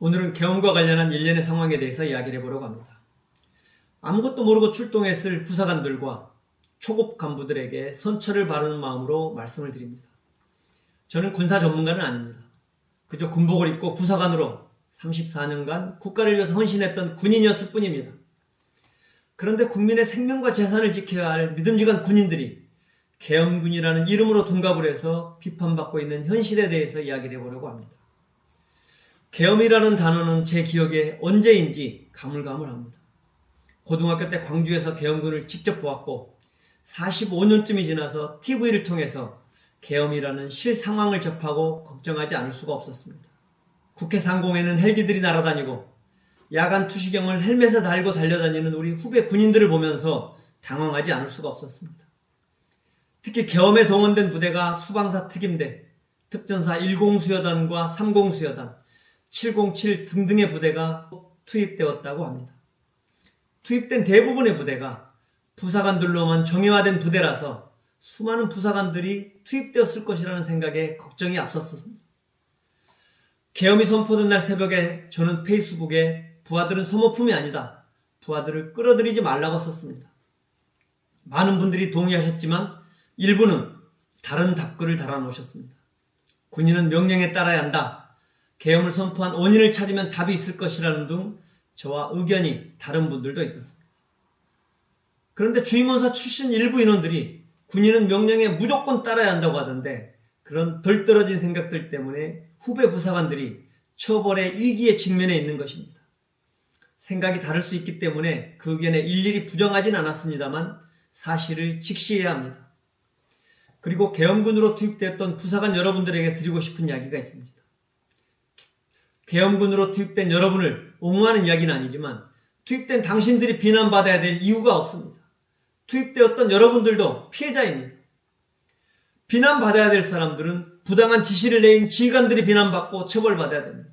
오늘은 계엄과 관련한 일련의 상황에 대해서 이야기를 해보려고 합니다. 아무것도 모르고 출동했을 부사관들과 초급 간부들에게 선처를 바라는 마음으로 말씀을 드립니다. 저는 군사 전문가는 아닙니다. 그저 군복을 입고 부사관으로 34년간 국가를 위해서 헌신했던 군인이었을 뿐입니다. 그런데 국민의 생명과 재산을 지켜야 할 믿음직한 군인들이 계엄군이라는 이름으로 둔갑을 해서 비판받고 있는 현실에 대해서 이야기를 해보려고 합니다. 계엄이라는 단어는 제 기억에 언제인지 가물가물합니다. 고등학교 때 광주에서 계엄군을 직접 보았고 45년쯤이 지나서 TV를 통해서 계엄이라는 실상황을 접하고 걱정하지 않을 수가 없었습니다. 국회 상공에는 헬기들이 날아다니고 야간 투시경을 헬멧에 달고 달려다니는 우리 후배 군인들을 보면서 당황하지 않을 수가 없었습니다. 특히 계엄에 동원된 부대가 수방사 특임대, 특전사 10수여단과 30수여단, 707 등등의 부대가 투입되었다고 합니다. 투입된 대부분의 부대가 부사관들로만 정예화된 부대라서 수많은 부사관들이 투입되었을 것이라는 생각에 걱정이 앞섰습니다. 계엄이 선포된 날 새벽에 저는 페이스북에 부하들은 소모품이 아니다, 부하들을 끌어들이지 말라고 썼습니다. 많은 분들이 동의하셨지만 일부는 다른 답글을 달아놓으셨습니다. 군인은 명령에 따라야 한다, 계엄을 선포한 원인을 찾으면 답이 있을 것이라는 등 저와 의견이 다른 분들도 있었습니다. 그런데 주임원사 출신 일부 인원들이 군인은 명령에 무조건 따라야 한다고 하던데 그런 덜 떨어진 생각들 때문에 후배 부사관들이 처벌의 위기에 직면해 있는 것입니다. 생각이 다를 수 있기 때문에 그 의견에 일일이 부정하진 않았습니다만 사실을 직시해야 합니다. 그리고 계엄군으로 투입되었던 부사관 여러분들에게 드리고 싶은 이야기가 있습니다. 계엄군으로 투입된 여러분을 옹호하는 이야기는 아니지만 투입된 당신들이 비난받아야 될 이유가 없습니다. 투입되었던 여러분들도 피해자입니다. 비난받아야 될 사람들은 부당한 지시를 내린 지휘관들이 비난받고 처벌받아야 됩니다.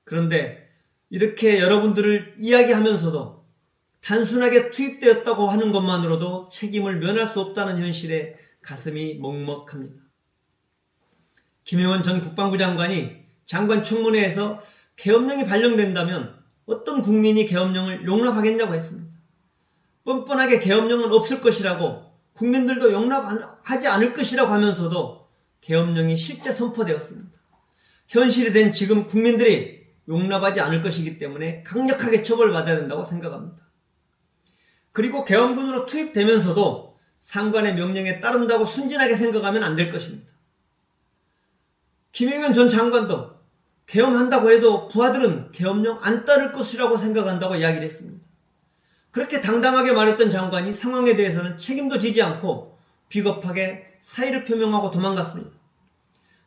그런데 이렇게 여러분들을 이야기하면서도 단순하게 투입되었다고 하는 것만으로도 책임을 면할 수 없다는 현실에 가슴이 먹먹합니다. 김영원 전 국방부 장관이 장관 청문회에서 계엄령이 발령된다면 어떤 국민이 계엄령을 용납하겠냐고 했습니다. 뻔뻔하게 계엄령은 없을 것이라고 국민들도 용납하지 않을 것이라고 하면서도 계엄령이 실제 선포되었습니다. 현실이 된 지금 국민들이 용납하지 않을 것이기 때문에 강력하게 처벌받아야 된다고 생각합니다. 그리고 계엄군으로 투입되면서도 상관의 명령에 따른다고 순진하게 생각하면 안 될 것입니다. 김영현 전 장관도 계엄한다고 해도 부하들은 계엄령 안 따를 것이라고 생각한다고 이야기를 했습니다. 그렇게 당당하게 말했던 장관이 상황에 대해서는 책임도 지지 않고 비겁하게 사의를 표명하고 도망갔습니다.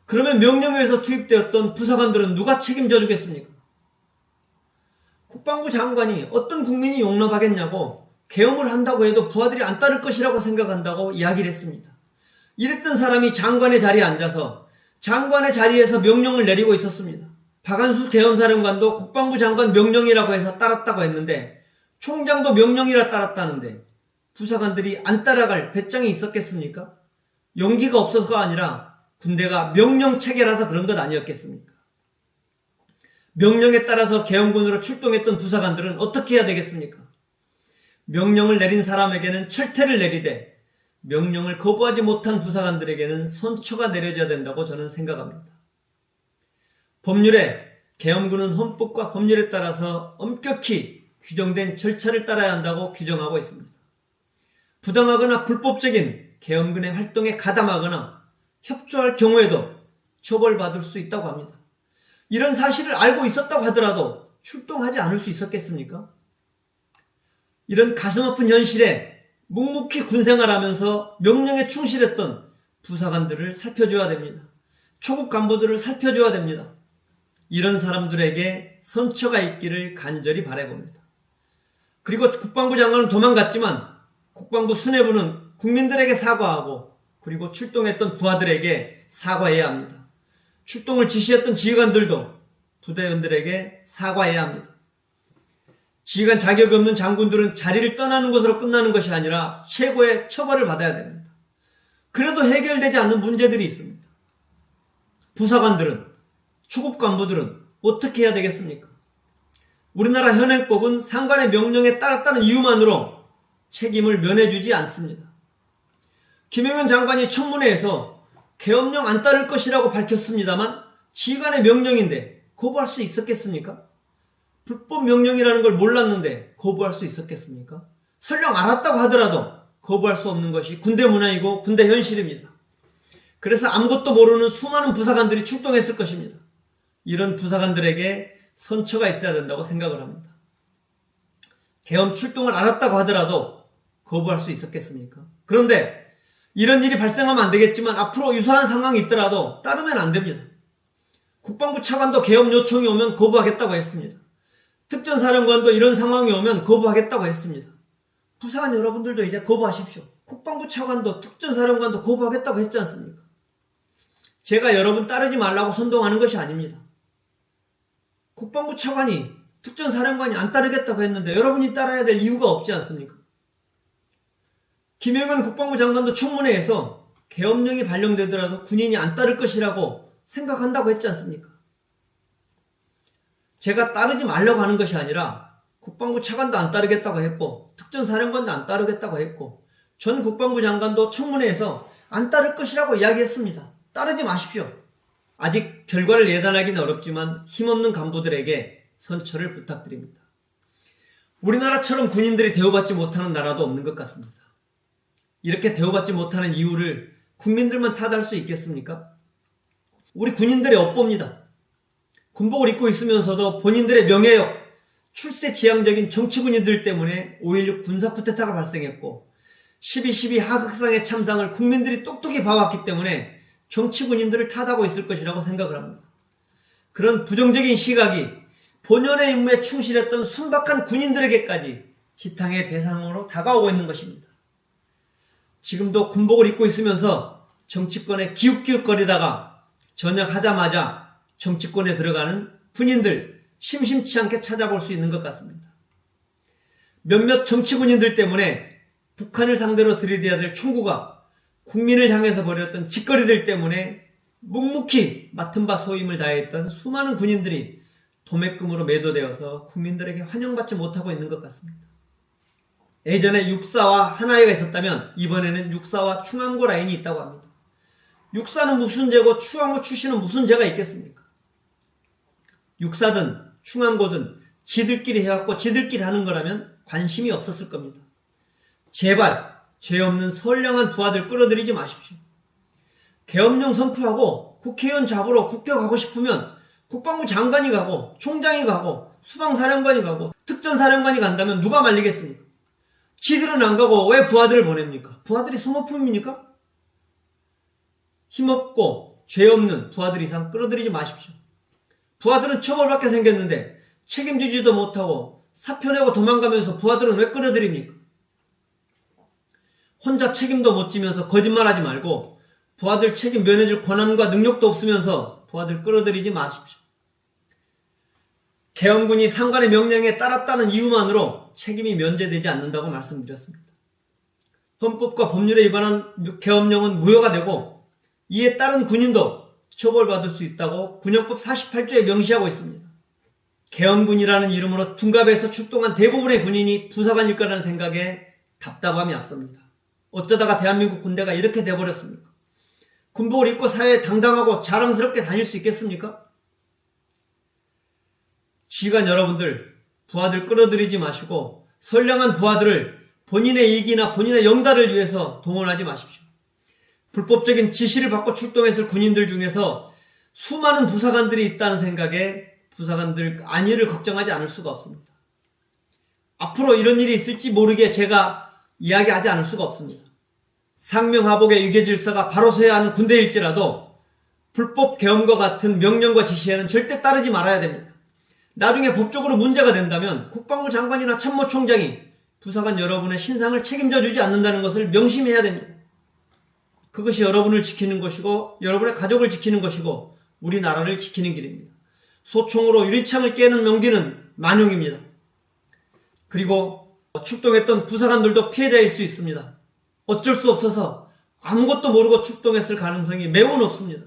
그러면 명령에서 투입되었던 부사관들은 누가 책임져 주겠습니까? 국방부 장관이 어떤 국민이 용납하겠냐고 계엄을 한다고 해도 부하들이 안 따를 것이라고 생각한다고 이야기를 했습니다. 이랬던 사람이 장관의 자리에 앉아서 장관의 자리에서 명령을 내리고 있었습니다. 박안수 계엄사령관도 국방부 장관 명령이라고 해서 따랐다고 했는데 총장도 명령이라 따랐다는데 부사관들이 안 따라갈 배짱이 있었겠습니까? 용기가 없어서가 아니라 군대가 명령 체계라서 그런 것 아니었겠습니까? 명령에 따라서 계엄군으로 출동했던 부사관들은 어떻게 해야 되겠습니까? 명령을 내린 사람에게는 철퇴를 내리되 명령을 거부하지 못한 부사관들에게는 선처가 내려져야 된다고 저는 생각합니다. 법률에 계엄군은 헌법과 법률에 따라서 엄격히 규정된 절차를 따라야 한다고 규정하고 있습니다. 부당하거나 불법적인 계엄군의 활동에 가담하거나 협조할 경우에도 처벌받을 수 있다고 합니다. 이런 사실을 알고 있었다고 하더라도 출동하지 않을 수 있었겠습니까? 이런 가슴 아픈 현실에 묵묵히 군생활하면서 명령에 충실했던 부사관들을 살펴줘야 됩니다. 초급 간부들을 살펴줘야 됩니다. 이런 사람들에게 선처가 있기를 간절히 바라봅니다. 그리고 국방부 장관은 도망갔지만 국방부 수뇌부는 국민들에게 사과하고 그리고 출동했던 부하들에게 사과해야 합니다. 출동을 지시했던 지휘관들도 부대원들에게 사과해야 합니다. 지휘관 자격이 없는 장군들은 자리를 떠나는 것으로 끝나는 것이 아니라 최고의 처벌을 받아야 됩니다. 그래도 해결되지 않는 문제들이 있습니다. 부사관들은, 초급 간부들은 어떻게 해야 되겠습니까? 우리나라 현행법은 상관의 명령에 따랐다는 이유만으로 책임을 면해주지 않습니다. 김영현 장관이 청문회에서 계엄령 안 따를 것이라고 밝혔습니다만 지휘관의 명령인데 거부할 수 있었겠습니까? 불법 명령이라는 걸 몰랐는데 거부할 수 있었겠습니까? 설령 알았다고 하더라도 거부할 수 없는 것이 군대 문화이고 군대 현실입니다. 그래서 아무것도 모르는 수많은 부사관들이 출동했을 것입니다. 이런 부사관들에게 선처가 있어야 된다고 생각을 합니다. 계엄 출동을 알았다고 하더라도 거부할 수 있었겠습니까? 그런데 이런 일이 발생하면 안 되겠지만 앞으로 유사한 상황이 있더라도 따르면 안 됩니다. 국방부 차관도 계엄 요청이 오면 거부하겠다고 했습니다. 특전사령관도 이런 상황이 오면 거부하겠다고 했습니다. 부사관 여러분들도 이제 거부하십시오. 국방부 차관도 특전사령관도 거부하겠다고 했지 않습니까? 제가 여러분 따르지 말라고 선동하는 것이 아닙니다. 국방부 차관이 특전사령관이 안 따르겠다고 했는데 여러분이 따라야 될 이유가 없지 않습니까? 김영현 국방부 장관도 청문회에서 계엄령이 발령되더라도 군인이 안 따를 것이라고 생각한다고 했지 않습니까? 제가 따르지 말라고 하는 것이 아니라 국방부 차관도 안 따르겠다고 했고 특전사령관도 안 따르겠다고 했고 전 국방부 장관도 청문회에서 안 따를 것이라고 이야기했습니다. 따르지 마십시오. 아직 결과를 예단하기는 어렵지만 힘없는 간부들에게 선처를 부탁드립니다. 우리나라처럼 군인들이 대우받지 못하는 나라도 없는 것 같습니다. 이렇게 대우받지 못하는 이유를 국민들만 탓할 수 있겠습니까? 우리 군인들의 업보입니다. 군복을 입고 있으면서도 본인들의 명예욕, 출세지향적인 정치군인들 때문에 5.16 군사 쿠데타가 발생했고 12.12 하극상의 참상을 국민들이 똑똑히 봐왔기 때문에 정치군인들을 탓하고 있을 것이라고 생각을 합니다. 그런 부정적인 시각이 본연의 임무에 충실했던 순박한 군인들에게까지 지탕의 대상으로 다가오고 있는 것입니다. 지금도 군복을 입고 있으면서 정치권에 기웃기웃거리다가 전역하자마자 정치권에 들어가는 군인들 심심치 않게 찾아볼 수 있는 것 같습니다. 몇몇 정치군인들 때문에 북한을 상대로 들이대야 될 총구가 국민을 향해서 벌였던 짓거리들 때문에 묵묵히 맡은 바 소임을 다했던 수많은 군인들이 도매금으로 매도되어서 국민들에게 환영받지 못하고 있는 것 같습니다. 예전에 육사와 하나이가 있었다면 이번에는 육사와 충암고 라인이 있다고 합니다. 육사는 무슨 죄고 충암고 출신은 무슨 죄가 있겠습니까? 육사든 충암고든 지들끼리 해왔고 지들끼리 하는 거라면 관심이 없었을 겁니다. 제발 죄 없는 선량한 부하들 끌어들이지 마십시오. 계엄령 선포하고 국회의원 잡으러 국회 가고 싶으면 국방부 장관이 가고 총장이 가고 수방사령관이 가고 특전사령관이 간다면 누가 말리겠습니까? 지들은 안 가고 왜 부하들을 보냅니까? 부하들이 소모품입니까? 힘없고 죄 없는 부하들 이상 끌어들이지 마십시오. 부하들은 처벌받게 생겼는데 책임지지도 못하고 사표 내고 도망가면서 부하들은 왜 끌어들입니까? 혼자 책임도 못 지면서 거짓말하지 말고 부하들 책임 면해줄 권한과 능력도 없으면서 부하들 끌어들이지 마십시오. 계엄군이 상관의 명령에 따랐다는 이유만으로 책임이 면제되지 않는다고 말씀드렸습니다. 헌법과 법률에 위반한 계엄령은 무효가 되고 이에 따른 군인도 처벌받을 수 있다고 군역법 48조에 명시하고 있습니다. 계엄군이라는 이름으로 둔갑에서 출동한 대부분의 군인이 부사관일 거라는 생각에 답답함이 앞섭니다. 어쩌다가 대한민국 군대가 이렇게 돼버렸습니까? 군복을 입고 사회에 당당하고 자랑스럽게 다닐 수 있겠습니까? 지휘관 여러분들, 부하들 끌어들이지 마시고 선량한 부하들을 본인의 이익이나 본인의 영달을 위해서 동원하지 마십시오. 불법적인 지시를 받고 출동했을 군인들 중에서 수많은 부사관들이 있다는 생각에 부사관들 안위를 걱정하지 않을 수가 없습니다. 앞으로 이런 일이 있을지 모르게 제가 이야기하지 않을 수가 없습니다. 상명하복의 유계질서가 바로 서야 하는 군대일지라도 불법 계엄과 같은 명령과 지시에는 절대 따르지 말아야 됩니다. 나중에 법적으로 문제가 된다면 국방부 장관이나 참모총장이 부사관 여러분의 신상을 책임져 주지 않는다는 것을 명심해야 됩니다. 그것이 여러분을 지키는 것이고 여러분의 가족을 지키는 것이고 우리나라를 지키는 길입니다. 소총으로 유리창을 깨는 명기는 만용입니다. 그리고 출동했던 부사관들도 피해자일 수 있습니다. 어쩔 수 없어서 아무것도 모르고 출동했을 가능성이 매우 높습니다.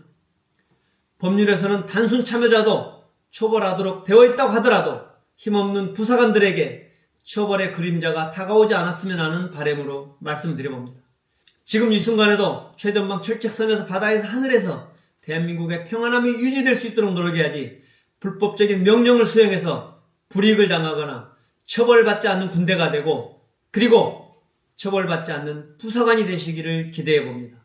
법률에서는 단순 참여자도 처벌하도록 되어 있다고 하더라도 힘없는 부사관들에게 처벌의 그림자가 다가오지 않았으면 하는 바람으로 말씀드려봅니다. 지금 이 순간에도 최전방 철책섬에서 바다에서 하늘에서 대한민국의 평안함이 유지될 수 있도록 노력해야지 불법적인 명령을 수행해서 불이익을 당하거나 처벌받지 않는 군대가 되고 그리고 처벌받지 않는 부사관이 되시기를 기대해 봅니다.